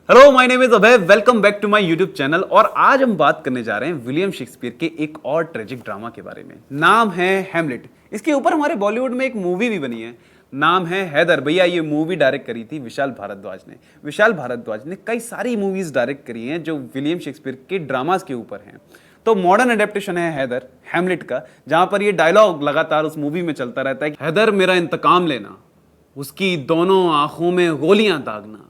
Hello my name is Abhay, welcome back to my YouTube channel. और आज हम बात करने जा रहे हैं विलियम शेक्सपियर के एक और ट्रेजिक ड्रामा के बारे में। नाम है हैमलेट। इसके ऊपर हमारे बॉलीवुड में एक मूवी भी बनी है, नाम है हैदर। भैया ये मूवी डायरेक्ट करी थी विशाल भारद्वाज ने। विशाल भारद्वाज ने कई सारी मूवीज डायरेक्ट करी हैं जो विलियम शेक्सपियर के ड्रामास के ऊपर हैं। तो मॉडर्न अडेप्टेशन है हैदर, हैमलेट का, जहां पर ये डायलॉग लगातार उस मूवी में चलता रहता है, हैदर मेरा इंतकाम लेना, उसकी दोनों आंखों में गोलियां दागना,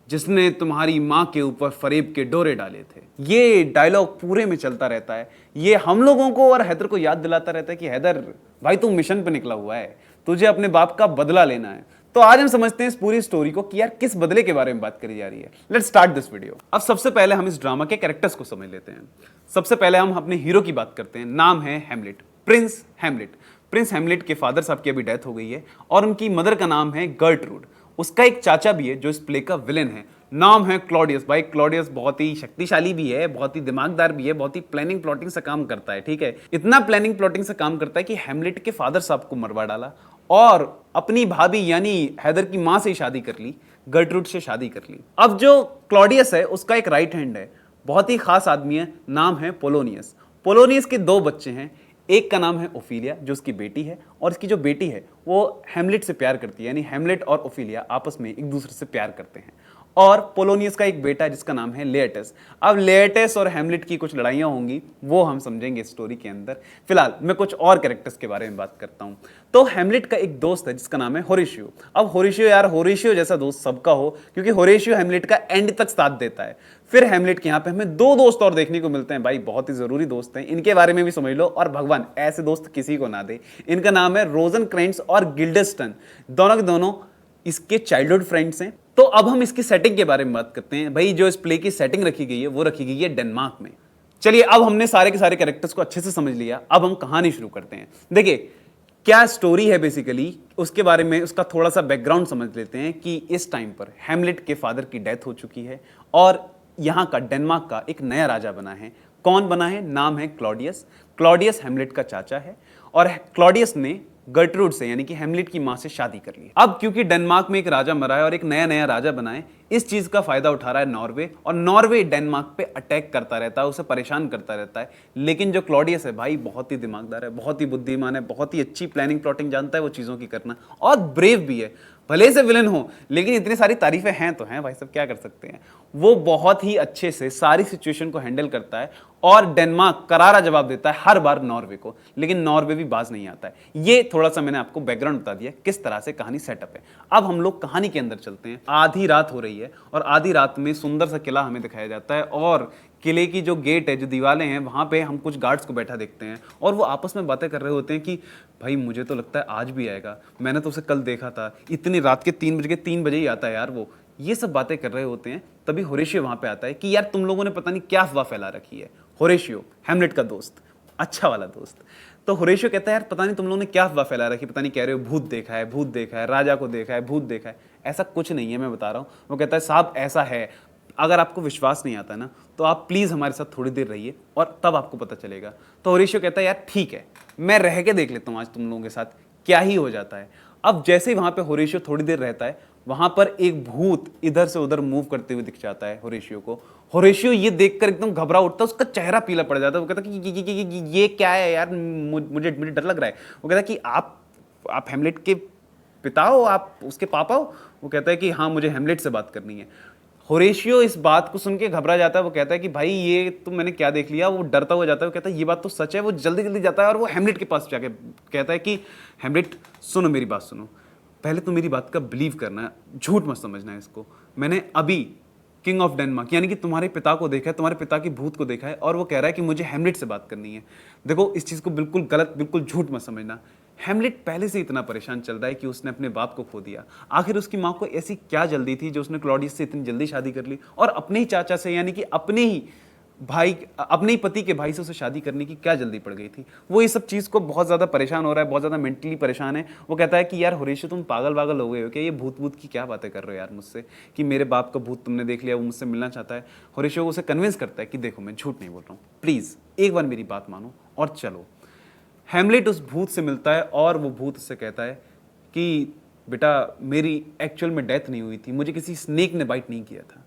जिसने तुम्हारी माँ के ऊपर फरेब के डोरे डाले थे। ये डायलॉग पूरे में चलता रहता है। ये हम लोगों को और हैदर को याद दिलाता रहता है कि हैदर भाई तू मिशन पे निकला हुआ है, तुझे अपने बाप का बदला लेना है। तो आज हम समझते हैं इस पूरी स्टोरी को कि यार किस बदले के बारे में बात करी जा रही है। Let's start this video. अब सबसे पहले हम इस ड्रामा के कैरेक्टर्स को समझ लेते हैं। सबसे पहले हम अपने हीरो की बात करते हैं। नाम है Hamlet, Prince Hamlet. Prince Hamlet के फादर साहब की अभी डेथ हो गई है और उनकी मदर का नाम है गर्टरूड। उसका एक चाचा भी है जो इस प्ले का विलेन है, नाम है क्लॉडियस। भाई क्लॉडियस बहुत ही शक्तिशाली भी है, बहुत ही दिमागदार भी है, बहुत ही प्लानिंग प्लॉटिंग से काम करता है। ठीक है, इतना प्लानिंग प्लॉटिंग से काम करता है कि हैमलेट के फादर साहब को मरवा डाला और अपनी भाभी यानी हैदर की मां से शादी कर ली, गर्टरूड से शादी कर ली। अब जो क्लॉडियस है उसका एक राइट हैंड है, बहुत ही खास आदमी है, नाम है पोलोनियस। पोलोनियस के दो बच्चे हैं, एक का नाम है ओफिलिया जो उसकी बेटी है, और इसकी जो बेटी है वो हैमलेट से प्यार करती है, यानी हैमलेट और ओफिलिया आपस में एक दूसरे से प्यार करते हैं। और पोलोनियस का एक बेटा है जिसका नाम है लेएटस। अब लेएटस और हैमलेट की कुछ लड़ाइयां होंगी, वो हम समझेंगे स्टोरी के अंदर। फिलहाल मैं कुछ और कैरेक्टर्स के बारे में बात करता हूं। तो हैमलेट का एक दोस्त है जिसका नाम है होरेशियो। अब होरेशियो, यार होरेशियो जैसा दोस्त सबका हो, क्योंकि होरेशियो हैमलेट का एंड तक साथ देता है। फिर हैमलेट के यहाँ पे हमें दो दोस्त और देखने को मिलते हैं, भाई बहुत ही जरूरी दोस्त हैं, इनके बारे में भी समझ लो। और भगवान ऐसे दोस्त किसी को ना दे। इनका नाम है रोजनक्रेंट्स और गिल्डस्टन। दोनों के दोनों इसके चाइल्डहुड फ्रेंड्स हैं। तो अब हम इसकी सेटिंग के बारे में बात करते हैं। भाई जो इस प्ले की सेटिंग रखी गई है वो रखी गई है डेनमार्क में। चलिए अब हमने सारे के सारे कैरेक्टर्स को अच्छे से समझ लिया, अब हम कहानी शुरू करते हैं। देखिए क्या स्टोरी है बेसिकली, उसके बारे में उसका थोड़ा सा बैकग्राउंड समझ लेते हैं कि इस टाइम पर हैमलेट के फादर की डेथ हो चुकी है और यहां का डेनमार्क का एक नया राजा बना है। कौन बना है? नाम है क्लॉडियस। क्लॉडियस हैमलेट का चाचा है और क्लॉडियस ने गर्टरूड से यानी कि हैमलेट की मां से शादी कर ली। अब क्योंकि डेनमार्क में एक राजा मरा है और एक नया नया राजा बना है, इस चीज का फायदा उठा रहा है नॉर्वे, और नॉर्वे डेनमार्क पे अटैक करता रहता है, उसे परेशान करता रहता है। लेकिन जो क्लॉडियस है भाई बहुत ही दिमागदार है, बहुत ही बुद्धिमान है, बहुत ही अच्छी प्लानिंग प्लॉटिंग जानता है वो चीजों की करना, और ब्रेव भी है। भले से विलन हो लेकिन इतनी सारी तारीफें हैं तो हैं भाई, सब क्या कर सकते हैं। वो बहुत ही अच्छे से सारी सिचुएशन को हैंडल करता है और डेनमार्क करारा जवाब देता है हर बार नॉर्वे को, लेकिन नॉर्वे भी बाज नहीं आता है। ये थोड़ा सा मैंने आपको बैकग्राउंड बता दिया किस तरह से कहानी सेटअप है। अब हम लोग कहानी के अंदर चलते हैं। आधी रात हो रही है और आधी रात में सुंदर सा किला हमें दिखाया जाता है, और किले की जो गेट है, जो दीवारें हैं, वहां पे हम कुछ गार्ड्स को बैठा देखते हैं और वो आपस में बातें कर रहे होते हैं कि भाई मुझे तो लगता है आज भी आएगा, मैंने तो उसे कल देखा था, इतनी रात के 3 बजे ही आता है यार वो। ये सब बातें कर रहे होते हैं। तभी होरेशियो वहां पे आता है कि यार तुम लोगों ने पता नहीं क्या अफवाह फैला रखी है। होरेशियो हैमलेट का दोस्त, अच्छा वाला दोस्त। तो होरेशियो कहता है यार पता नहीं तुम लोगों ने क्या अफवाह फैला रखी, पता नहीं कह रहे हो भूत देखा है, भूत देखा है, राजा को देखा है, भूत देखा है। ऐसा कुछ नहीं है, मैं बता रहा हूँ। वो कहता है साहब ऐसा है, अगर आपको विश्वास नहीं आता ना तो आप प्लीज हमारे साथ थोड़ी देर रहिए और तब आपको पता चलेगा। तो होरेशियो कहता है यार ठीक है, मैं रह के देख लेता हूँ आज तुम लोगों के साथ क्या ही हो जाता है। अब जैसे ही वहां पे होरेशियो थोड़ी देर रहता है, वहां पर एक भूत इधर से उधर मूव करते हुए दिख जाता है होरेशियो को। होरेशियो ये देखकर एकदम घबरा उठता है, उसका चेहरा पीला पड़ जाता है। वो कहता है कि ये क्या है यार, मुझे मुझे डर लग रहा है। वो कहता है कि आप हैमलेट के पिता हो, आप उसके पापा हो? वो कहता है कि हाँ मुझे हैमलेट से बात करनी है। होरेशियो इस बात को सुन के घबरा जाता है। वो कहता है कि भाई ये तो मैंने क्या देख लिया। वो डरता हुआ जाता है, वो कहता है ये बात तो सच है। वो जल्दी जल्दी जाता है और वो हैमलेट के पास जाके कहता है कि हैमलेट सुनो, मेरी बात सुनो, पहले तो मेरी बात का बिलीव करना, झूठ मत समझना है इसको। मैंने अभी किंग ऑफ डेनमार्क यानी कि तुम्हारे पिता को देखा है, तुम्हारे पिता की भूत को देखा है, और वो कह रहा है कि मुझे हैमलेट से बात करनी है। देखो इस चीज को बिल्कुल गलत, बिल्कुल झूठ मत समझना। हैमलेट पहले से इतना परेशान चल रहा है कि उसने अपने बाप को खो दिया। आखिर उसकी माँ को ऐसी क्या जल्दी थी जो उसने क्लॉडियस से इतनी जल्दी शादी कर ली, और अपने ही चाचा से यानी कि अपने ही भाई, अपने ही पति के भाई से उसे शादी करने की क्या जल्दी पड़ गई थी। वो ये सब चीज़ को बहुत ज़्यादा परेशान हो रहा है, बहुत ज़्यादा मेंटली परेशान है। वो कहता है कि यार होरेशियो तुम पागल वागल हो गए हो क्या, ये भूत भूत की क्या बातें कर रहे हो यार मुझसे, कि मेरे बाप का भूत तुमने देख लिया, वो मुझसे मिलना चाहता है। होरेशियो उसे कन्विंस करता है कि देखो मैं झूठ नहीं बोल रहा हूँ, प्लीज़ एक बार मेरी बात मानो और चलो। हैमलेट उस भूत से मिलता है और वो भूत उससे कहता है कि बेटा मेरी एक्चुअल में डेथ नहीं हुई थी, मुझे किसी स्नेक ने बाइट नहीं किया था।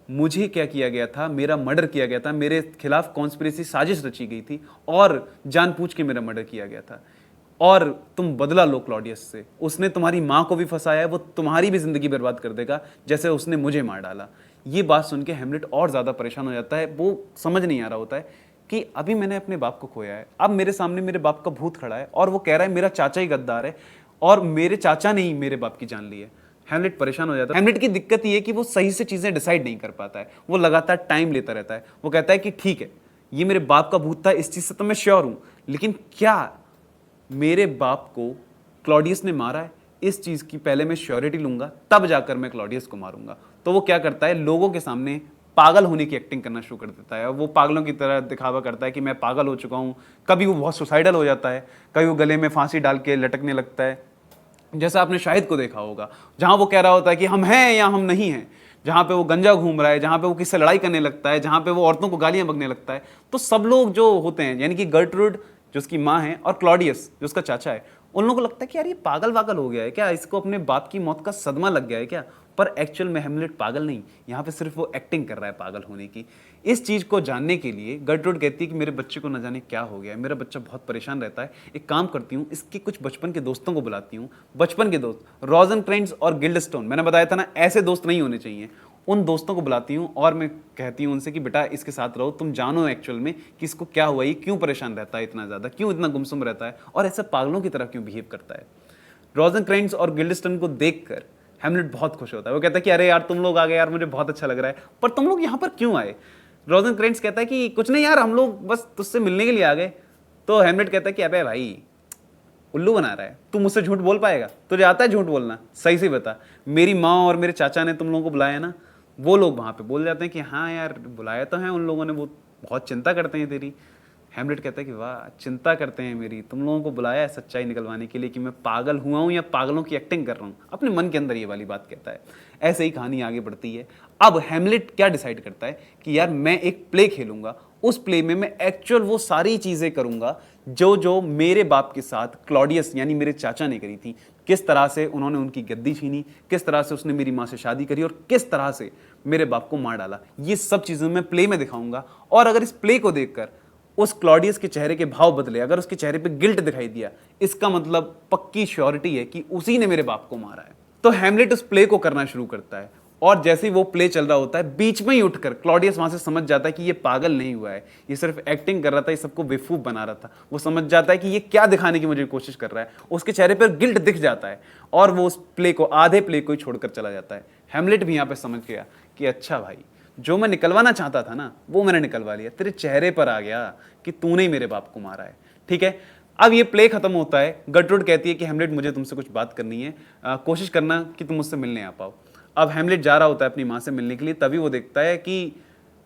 मुझे क्या किया गया था, मेरा मर्डर किया गया था, मेरे खिलाफ कॉन्स्पिरेसी साजिश रची गई थी और जानबूझ के मेरा मर्डर किया गया था, और तुम बदला लो क्लॉडियस से। उसने तुम्हारी माँ को भी फंसाया है, वो तुम्हारी भी जिंदगी बर्बाद कर देगा जैसे उसने मुझे मार डाला। ये बात सुन के हेमलेट और ज़्यादा परेशान हो जाता है। वो समझ नहीं आ रहा होता है कि अभी मैंने अपने बाप को खोया है, अब मेरे सामने मेरे बाप का भूत खड़ा है और वो कह रहा है मेरा चाचा ही गद्दार है और मेरे चाचा ने ही मेरे बाप की जान ली है। हेमलेट परेशान हो जाता है। हेमलेट की दिक्कत ये है कि वो सही से चीज़ें डिसाइड नहीं कर पाता है, वो लगातार टाइम लेता रहता है। वो कहता है कि ठीक है, ये मेरे बाप का भूत था, इस चीज़ से तो मैं श्योर हूँ, लेकिन क्या मेरे बाप को क्लॉडियस ने मारा है? इस चीज़ की पहले मैं श्योरिटी लूंगा, तब जाकर मैं क्लॉडियस को मारूंगा। तो वो क्या करता है, लोगों के सामने पागल होने की एक्टिंग करना शुरू कर देता है। वो पागलों की तरह दिखावा करता है कि मैं पागल हो चुका हूँ। कभी वो बहुत सुसाइडल हो जाता है, कभी वो गले में फांसी डाल के लटकने लगता है, जैसा आपने शाहिद को देखा होगा, जहाँ वो कह रहा होता है कि हम हैं या हम नहीं हैं, जहाँ पे वो गंजा घूम रहा है, जहाँ पे वो किससे लड़ाई करने लगता है, जहाँ पे वो औरतों को गालियाँ बकने लगता है। तो सब लोग जो होते हैं, यानी कि गर्टरूड जो उसकी माँ है और क्लॉडियस जो उसका चाचा है, उन लोगों को लगता है कि यार ये पागल वागल हो गया है क्या, इसको अपने बाप की मौत का सदमा लग गया है क्या। पर एक्चुअल में हेमलेट पागल नहीं, यहाँ पे सिर्फ वो एक्टिंग कर रहा है पागल होने की। इस चीज़ को जानने के लिए गर्टरूड कहती है कि मेरे बच्चे को न जाने क्या हो गया है, मेरा बच्चा बहुत परेशान रहता है। एक काम करती हूँ, इसके कुछ बचपन के दोस्तों को बुलाती हूँ, बचपन के दोस्त रोजेनक्रेंट्ज़ और गिल्डस्टोन, मैंने बताया था ना ऐसे दोस्त नहीं होने चाहिए, उन दोस्तों को बुलाती हूँ और मैं कहती हूँ उनसे कि बेटा इसके साथ रहो, तुम जानो एक्चुअल में कि इसको क्या हुआ, ये क्यों परेशान रहता है इतना ज़्यादा, क्यों इतना गुमसुम रहता है और ऐसे पागलों की तरह क्यों बिहेव करता है। रोजेनक्रेंट्ज़ और गिल्डस्टोन को देखकर हेमलेट बहुत खुश होता है। वो कहता है कि अरे यार तुम लोग आ गए यार, मुझे बहुत अच्छा लग रहा है, पर तुम लोग यहाँ पर क्यों आए। रोजेनक्रेंट्ज़ कहता है कि कुछ नहीं यार, हम लोग बस तुझसे मिलने के लिए आ गए। तो हेमलेट कहता है कि अबे भाई उल्लू बना रहा है, तू मुझसे झूठ बोल पाएगा, तुझे आता है झूठ बोलना, सही से बता। मेरी माँ और मेरे चाचा ने तुम लोगों को बुलाया ना, वो लोग वहाँ पे बोल जाते हैं कि हाँ यार बुलाया तो है उन लोगों ने, वो बहुत चिंता करते हैं तेरी। हेमलेट कहता है कि वाह चिंता करते हैं मेरी, तुम लोगों को बुलाया है सच्चाई निकलवाने के लिए कि मैं पागल हुआ हूँ या पागलों की एक्टिंग कर रहा हूँ। अपने मन के अंदर ये वाली बात कहता है। ऐसे ही कहानी आगे बढ़ती है। अब हेमलेट क्या डिसाइड करता है कि यार मैं एक प्ले खेलूंगा, उस प्ले में मैं एक्चुअल वो सारी चीज़ें करूंगा जो जो मेरे बाप के साथ क्लॉडियस यानी मेरे चाचा ने करी थी। किस तरह से उन्होंने उनकी गद्दी छीनी, किस तरह से उसने मेरी माँ से शादी करी और किस तरह से मेरे बाप को मार डाला, ये सब चीज़ें मैं प्ले में दिखाऊंगा। और अगर इस प्ले को देखकर उस क्लॉडियस के चेहरे के भाव बदले, अगर उसके चेहरे पे गिल्ट दिखाई दिया, इसका मतलब पक्की श्योरिटी है कि उसी ने मेरे बाप को मारा है। तो हेमलेट उस प्ले को करना शुरू करता है और जैसे ही वो प्ले चल रहा होता है, बीच में ही उठकर क्लॉडियस वहां से समझ जाता है कि ये पागल नहीं हुआ है, ये सिर्फ एक्टिंग कर रहा था, ये सबको बेवकूफ बना रहा था। वो समझ जाता है कि ये क्या दिखाने की मुझे कोशिश कर रहा है, उसके चेहरे पर गिल्ट दिख जाता है और वो उस प्ले को, आधे प्ले को ही छोड़कर चला जाता है। हेमलेट भी यहाँ पे समझ गया कि अच्छा भाई, जो मैं निकलवाना चाहता था ना वो मैंने निकलवा लिया, तेरे चेहरे पर आ गया कि तूने ही मेरे बाप को मारा है। ठीक है, अब ये प्ले खत्म होता है। गर्टरूड कहती है कि हेमलेट मुझे तुमसे कुछ बात करनी है, कोशिश करना कि तुम मुझसे मिलने आ पाओ। अब हेमलेट जा रहा होता है अपनी माँ से मिलने के लिए, तभी वो देखता है कि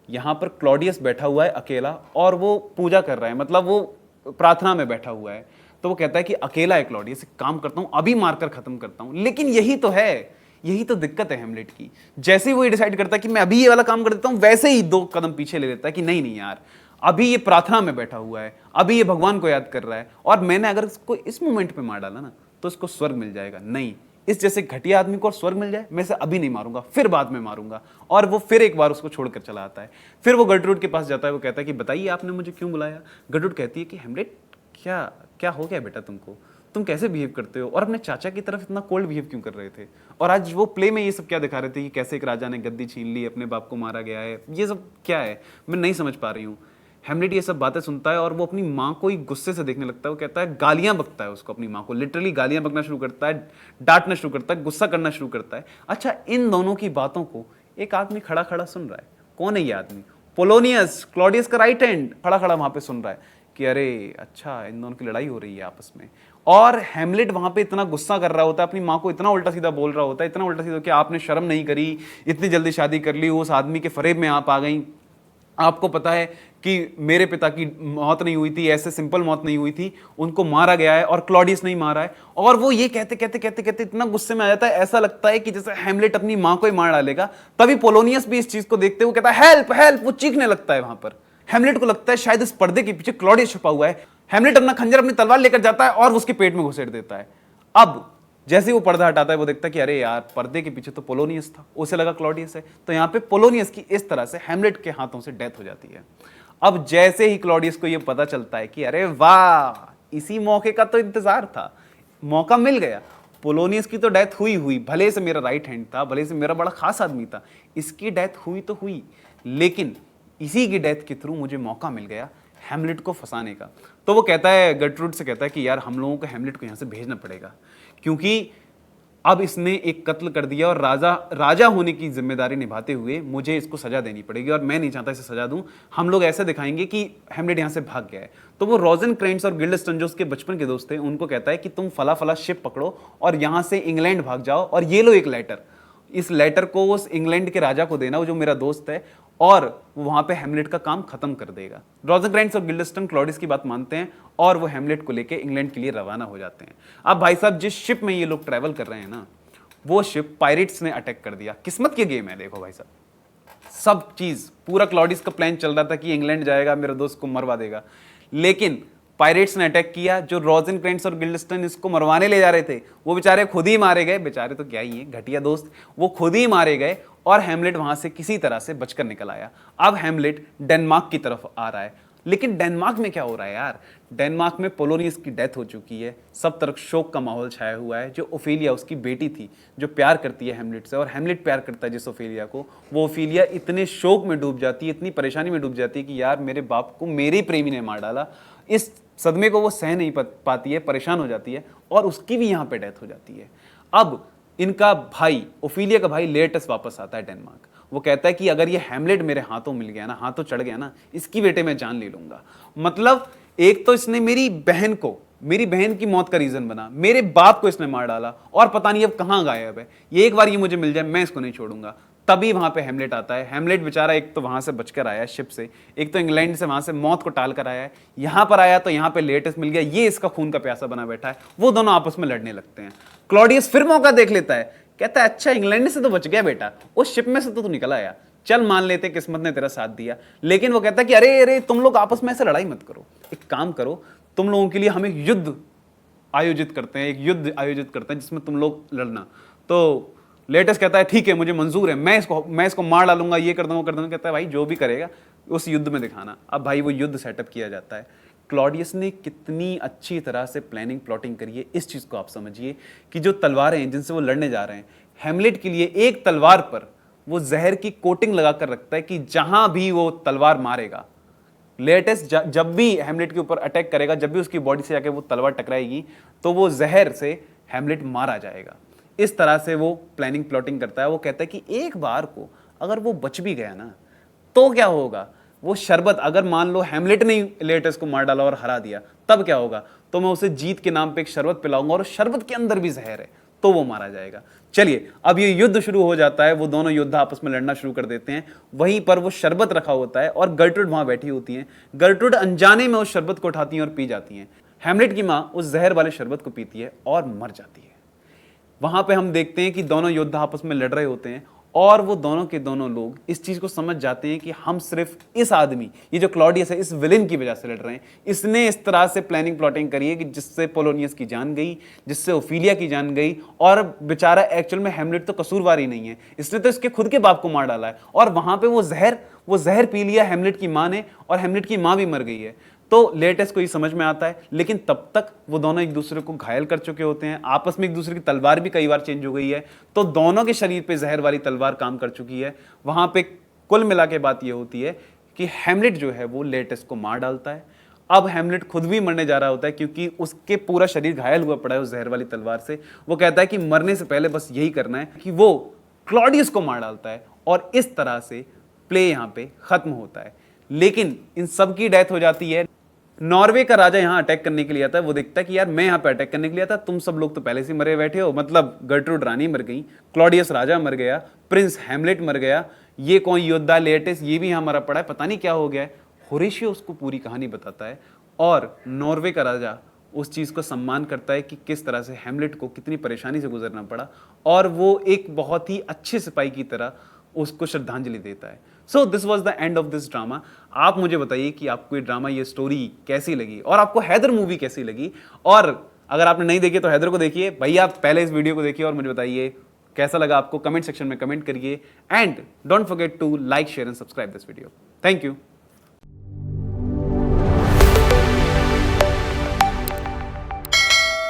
यहाँ पर क्लॉडियस बैठा हुआ है अकेला और वो पूजा कर रहा है, मतलब वो प्रार्थना में बैठा हुआ है। तो वो कहता है कि अकेला है क्लॉडियस, एक काम करता हूँ अभी मारकर खत्म करता हूँ। लेकिन यही तो है, यही तो दिक्कत है हेमलेट की। जैसे ही वो ये डिसाइड करता है कि मैं अभी ये वाला काम कर देता हूँ, वैसे ही 2 कदम पीछे ले लेता है कि नहीं नहीं यार, अभी ये प्रार्थना में बैठा हुआ है, अभी ये भगवान को याद कर रहा है और मैंने अगर इसको इस मोमेंट पे मार डाला ना तो इसको स्वर्ग मिल जाएगा। नहीं, इस जैसे घटिया आदमी को स्वर्ग मिल जाए, मैं इसे अभी नहीं मारूंगा, फिर बाद में मारूंगा। और वो फिर एक बार उसको छोड़कर चला आता है। फिर वो गर्टरूड के पास जाता है, वो कहता है कि बताइए आपने मुझे क्यों बुलाया। गर्टरूड कहती है कि हेमलेट क्या क्या हो गया बेटा तुमको, तुम कैसे बिहेव करते हो और अपने चाचा की तरफ इतना कोल्ड बिहेव क्यों कर रहे थे। और आज वो प्ले में ये सब क्या दिखा रहे थे कि कैसे एक राजा ने गद्दी छीन ली, अपने बाप को मारा गया है, ये सब क्या है, मैं नहीं समझ पा रही हूँ। हेमलेट ये सब बातें सुनता है और वो अपनी माँ को ही गुस्से से देखने लगता है। वो कहता है, गालियां बकता है उसको, अपनी माँ को लिटरली गालियां बकना शुरू करता है, डांटना शुरू करता है, गुस्सा करना शुरू करता है। अच्छा, इन दोनों की बातों को एक आदमी खड़ा खड़ा सुन रहा है। कौन है ये आदमी? पोलोनियस, क्लॉडियस का राइट हैंड, खड़ा खड़ा वहां पे सुन रहा है कि अरे अच्छा इन दोनों की लड़ाई हो रही है आपस में। और हेमलेट वहां पे इतना गुस्सा कर रहा होता है, अपनी माँ को इतना उल्टा सीधा बोल रहा होता है, इतना उल्टा सीधा कि आपने शर्म नहीं करी, इतनी जल्दी शादी कर ली, उस आदमी के फरेब में आप आ गई, आपको पता है कि मेरे पिता की मौत नहीं हुई थी, ऐसे सिंपल मौत नहीं हुई थी, उनको मारा गया है और क्लॉडियस नहीं मारा है। और वो ये कहते कहते कहते कहते इतना गुस्से में आ जाता है, ऐसा लगता है कि जैसे हेमलेट अपनी माँ को ही मार डालेगा। तभी पोलोनियस भी इस चीज को देखते हुए कहता है हेल्प हेल्प, वो चीखने लगता है। वहां पर हेमलेट को लगता है शायद इस पर्दे के पीछे क्लॉडियस छुपा हुआ है। हेमलेट अपना खंजर, अपनी तलवार लेकर जाता है और उसके पेट में घुसेड़ देता है। अब जैसे ही वो पर्दा हटाता है वो देखता है कि अरे यार पर्दे के पीछे तो पोलोनियस था, उसे लगा क्लॉडियस है, तो यहाँ पे पोलोनियस की इस तरह से हैमलेट के हाथों से डेथ हो जाती है। अब जैसे ही क्लॉडियस को ये पता चलता है कि अरे वाह, इसी मौके का तो इंतजार था, मौका मिल गया, पोलोनियस की तो डेथ हुई हुई, भले से मेरा राइट हैंड था, भले से मेरा बड़ा खास आदमी था, इसकी डेथ हुई तो हुई, लेकिन इसी की डेथ के थ्रू मुझे मौका मिल गया हैमलेट को फंसाने का। तो वो कहता है, गर्ट्रूड से कहता है कि यार हम लोगों को हैमलेट को यहाँ से भेजना पड़ेगा, क्योंकि अब इसने एक कत्ल कर दिया और राजा होने की जिम्मेदारी निभाते हुए मुझे इसको सजा देनी पड़ेगी, और मैं नहीं चाहता इसे सजा दूं। हम लोग ऐसे दिखाएंगे कि हैमलेट यहाँ से भाग गया है। तो वो रोजेनक्रेंट्स और गिल्डस्टन जो उसके बचपन के दोस्त थे उनको कहता है कि तुम फला फला शिप पकड़ो और यहाँ से इंग्लैंड भाग जाओ, और ये लो एक लेटर, इस लेटर को उस इंग्लैंड के राजा को देना, वो जो मेरा दोस्त है, और वो वहां पे हैमलेट का काम खत्म कर देगा। रोजेनक्रेंट्स और गिल्डस्टन क्लॉडियस की बात मानते हैं और वो हैमलेट को लेके इंग्लैंड के लिए रवाना हो जाते हैं। अब भाई साहब, जिस शिप में ये लोग ट्रैवल कर रहे हैं ना, वो शिप पायरेट्स ने अटैक कर दिया। किस्मत के गेम है, देखो भाई साहब, सब चीज पूरा क्लॉडियस का प्लान चल रहा था कि इंग्लैंड जाएगा, मेरे दोस्त को मरवा देगा, लेकिन पायरेट्स ने अटैक किया। जो रोजेनक्रेंट्स और गिल्डस्टन इसको मरवाने ले जा रहे थे वो बेचारे खुद ही मारे गए। बेचारे तो क्या ही है, घटिया दोस्त, वो खुद ही मारे गए और हैमलेट वहां से किसी तरह से बचकर निकल आया। अब हैमलेट डेनमार्क की तरफ आ रहा है, लेकिन डेनमार्क में क्या हो रहा है यार, डेनमार्क में पोलोनियस की डेथ हो चुकी है, सब तरफ शोक का माहौल छाया हुआ है। जो ओफेलिया उसकी बेटी थी, जो प्यार करती है हैमलेट से, और हैमलेट प्यार करता है जिस ओफेलिया को, वो ओफेलिया इतने शोक में डूब जाती है, इतनी परेशानी में डूब जाती है कि यार मेरे बाप को मेरे प्रेमी ने मार डाला। इस सदमे को वो सह नहीं पाती है, परेशान हो जाती है, और उसकी भी यहाँ पे डेथ हो जाती है। अब इनका भाई, ओफेलिया का भाई लेटस वापस आता है डेनमार्क। वो कहता है कि अगर ये हैमलेट मेरे हाथों मिल गया ना, हाथों चढ़ गया ना, इसकी बेटे मैं जान ले लूंगा। मतलब एक तो इसने मेरी बहन की मौत का रीजन बना, मेरे बाप को इसने मार डाला, और पता नहीं अब कहां गायब है। ये एक बार ये मुझे मिल जाए, मैं इसको नहीं छोड़ूंगा। तभी वहां पे हैमलेट आता है। हैमलेट बेचारा एक तो वहां से बचकर आया है शिप से, एक तो इंग्लैंड से वहां से मौत को टाल कर आया है, यहां पर आया तो यहां पे लेटस मिल गया, ये इसका खून का प्यासा बना बैठा है। वो दोनों आपस में लड़ने लगते हैं। क्लॉडियस फिर मौका देख लेता है, कहता है अच्छा इंग्लैंड से तो बच गया बेटा, उस शिप में से तो तू निकल आया, चल मान लेते किस्मत ने तेरा साथ दिया। लेकिन वो कहता है कि अरे अरे तुम लोग आपस में ऐसे लड़ाई मत करो, एक काम करो, तुम लोगों के लिए हम एक युद्ध आयोजित करते हैं जिसमें तुम लोग लड़ना। तो लेटस कहता है ठीक है मुझे मंजूर है, मैं इसको मार डालूंगा, ये कर दूंगा। कहता है भाई जो भी करेगा उस युद्ध में दिखाना। अब भाई वो युद्ध सेटअप किया जाता है। क्लॉडियस ने कितनी अच्छी तरह से प्लानिंग प्लॉटिंग करी है, इस चीज को आप समझिए कि जो तलवारें हैं जिनसे वो लड़ने जा रहे हैं, हैमलेट के लिए एक तलवार पर वो जहर की कोटिंग लगाकर रखता है कि जहां भी वो तलवार मारेगा, लेटस जब भी हैमलेट के ऊपर अटैक करेगा, जब भी उसकी बॉडी से जाके वो तलवार टकराएगी, तो वो जहर से हैमलेट मारा जाएगा। इस तरह से वो प्लानिंग प्लॉटिंग करता है। वो कहता है कि एक बार को अगर वो बच भी गया ना, तो क्या होगा, वो शरबत, अगर मान लो हैमलेट ने लेटस को मार डाला और हरा दिया, तब क्या होगा, तो मैं उसे जीत के नाम पे एक शरबत पिलाऊंगा, और शरबत के अंदर भी जहर है, तो वो मारा जाएगा। चलिए अब ये युद्ध शुरू हो जाता है, वो दोनों योद्धा आपस में लड़ना शुरू कर देते हैं। वहीं पर वो शरबत रखा होता है और गर्ट्रूड वहां बैठी होती है। गर्ट्रूड अनजाने में उस शरबत को उठाती है और पी जाती है। हैमलेट की मां उस जहर वाले शरबत को पीती है और मर जाती है। वहां पे हम देखते हैं कि दोनों योद्धा आपस में लड़ रहे होते हैं, और वो दोनों के दोनों लोग इस चीज को समझ जाते हैं कि हम सिर्फ इस आदमी, ये जो क्लॉडियस है, इस विलेन की वजह से लड़ रहे हैं। इसने इस तरह से प्लानिंग प्लॉटिंग करी है कि जिससे पोलोनियस की जान गई, जिससे ओफेलिया की जान गई, और बेचारा एक्चुअल में हैमलेट तो कसूरवार ही नहीं है, इसने तो इसके खुद के बाप को मार डाला है। और वहां पे वो जहर पी लिया हैमलेट की मां ने, और हैमलेट की मां भी मर गई है। तो लेटस को ये समझ में आता है, लेकिन तब तक वो दोनों एक दूसरे को घायल कर चुके होते हैं। आपस में एक दूसरे की तलवार भी कई बार चेंज हो गई है, तो दोनों के शरीर पे जहर वाली तलवार काम कर चुकी है। वहां पे कुल मिला के बात ये होती है कि हैमलेट जो है वो लेटस को मार डालता है। अब हैमलेट खुद भी मरने जा रहा होता है, क्योंकि उसके पूरा शरीर घायल हुआ पड़ा है उस जहर वाली तलवार से। वो कहता है कि मरने से पहले बस यही करना है कि वो क्लॉडियस को मार डालता है, और इस तरह से प्ले यहाँ पे खत्म होता है। लेकिन इन सब की डेथ हो जाती है। नॉर्वे का राजा यहाँ अटैक करने के लिए आता है। वो देखता है कि यार मैं यहाँ पे अटैक करने के लिए आता, तुम सब लोग तो पहले से मरे बैठे हो, मतलब गर्ट्रूड रानी मर गई, क्लॉडियस राजा मर गया, प्रिंस हैमलेट मर गया, ये कौन योद्धा लेटस ये भी यहाँ मरा पड़ा है, पता नहीं क्या हो गया है। होरेशियो उसको पूरी कहानी बताता है, और नॉर्वे का राजा उस चीज़ को सम्मान करता है कि किस तरह से हैमलेट को कितनी परेशानी से गुजरना पड़ा, और वो एक बहुत ही अच्छे सिपाही की तरह उसको श्रद्धांजलि देता है। So this was the end of this drama. आप मुझे बताइए कि आपको ये ड्रामा, ये स्टोरी कैसी लगी, और आपको हैदर मूवी कैसी लगी, और अगर आपने नहीं देखी तो हैदर को देखिए। भैया आप पहले इस वीडियो को देखिए और मुझे बताइए कैसा लगा आपको, कमेंट सेक्शन में कमेंट करिए। And don't forget to like, share and subscribe this video. Thank you.